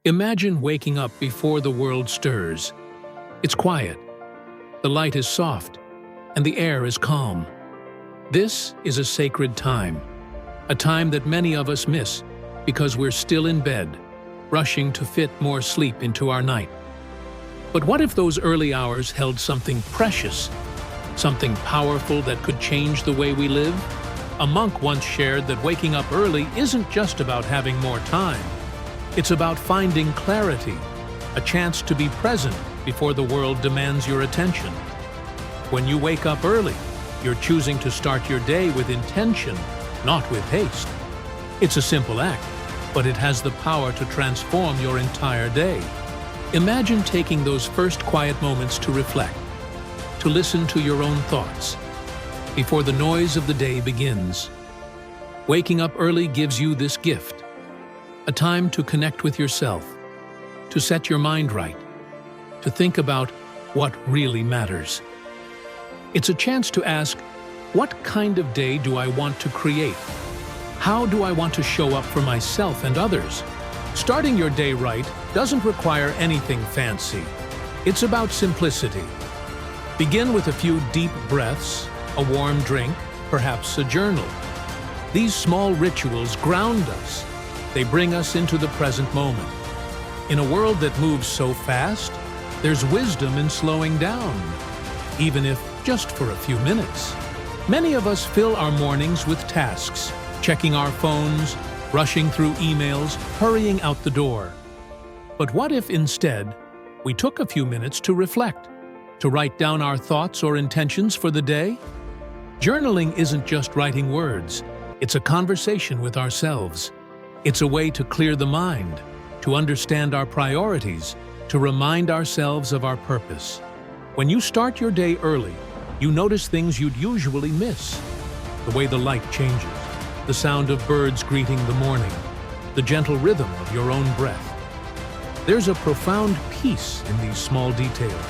Imagine waking up before the world stirs. It's quiet, the light is soft, and the air is calm. This is a sacred time, a time that many of us miss because we're still in bed, rushing to fit more sleep into our night. But what if those early hours held something precious, something powerful that could change the way we live? A monk once shared that waking up early isn't just about having more time. It's about finding clarity, a chance to be present before the world demands your attention. When you wake up early, you're choosing to start your day with intention, not with haste. It's a simple act, but it has the power to transform your entire day. Imagine taking those first quiet moments to reflect, to listen to your own thoughts, before the noise of the day begins. Waking up early gives you this gift, a time to connect with yourself, to set your mind right, to think about what really matters. It's a chance to ask, what kind of day do I want to create? How do I want to show up for myself and others? Starting your day right doesn't require anything fancy. It's about simplicity. Begin with a few deep breaths, a warm drink, perhaps a journal. These small rituals ground us. They bring us into the present moment. In a world that moves so fast, there's wisdom in slowing down, even if just for a few minutes. Many of us fill our mornings with tasks, checking our phones, rushing through emails, hurrying out the door. But what if instead we took a few minutes to reflect, to write down our thoughts or intentions for the day? Journaling isn't just writing words, it's a conversation with ourselves. It's a way to clear the mind, to understand our priorities, to remind ourselves of our purpose. When you start your day early, you notice things you'd usually miss. The way the light changes, the sound of birds greeting the morning, the gentle rhythm of your own breath. There's a profound peace in these small details.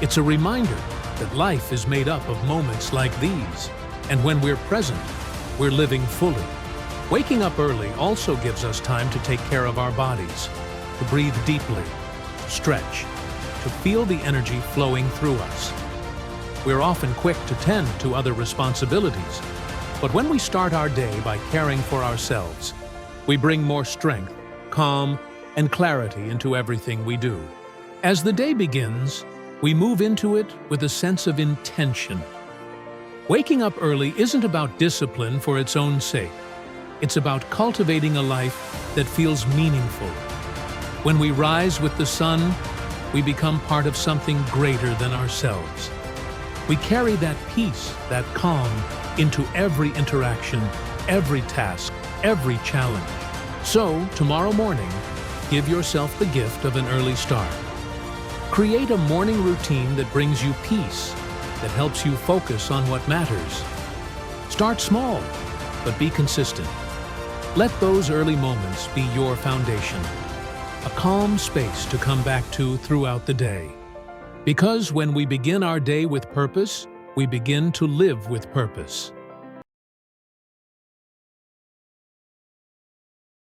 It's a reminder that life is made up of moments like these, and when we're present, we're living fully. Waking up early also gives us time to take care of our bodies, to breathe deeply, stretch, to feel the energy flowing through us. We're often quick to tend to other responsibilities, but when we start our day by caring for ourselves, we bring more strength, calm, and clarity into everything we do. As the day begins, we move into it with a sense of intention. Waking up early isn't about discipline for its own sake. It's about cultivating a life that feels meaningful. When we rise with the sun, we become part of something greater than ourselves. We carry that peace, that calm, into every interaction, every task, every challenge. So, tomorrow morning, give yourself the gift of an early start. Create a morning routine that brings you peace, that helps you focus on what matters. Start small, but be consistent. Let those early moments be your foundation, a calm space to come back to throughout the day. Because when we begin our day with purpose, we begin to live with purpose.